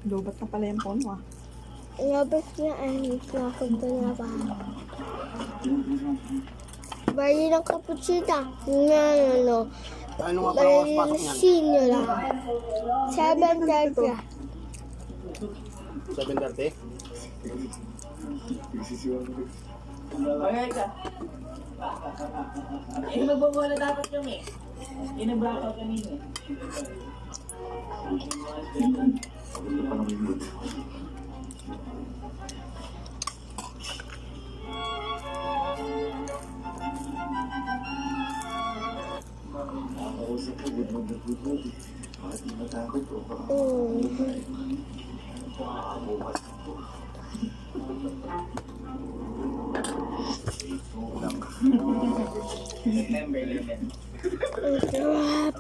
Lubat na pala yung phone mo ah. Labas na nakagda na ba? Bali ng cappuccino. Ano? Ano nga pala oras Bali pasok ng niyan? senior lang. 7:30. 7:30? Okay ka. Eh, magbobola dapat kami. Inabaka kanina. September 11. Ang sarap.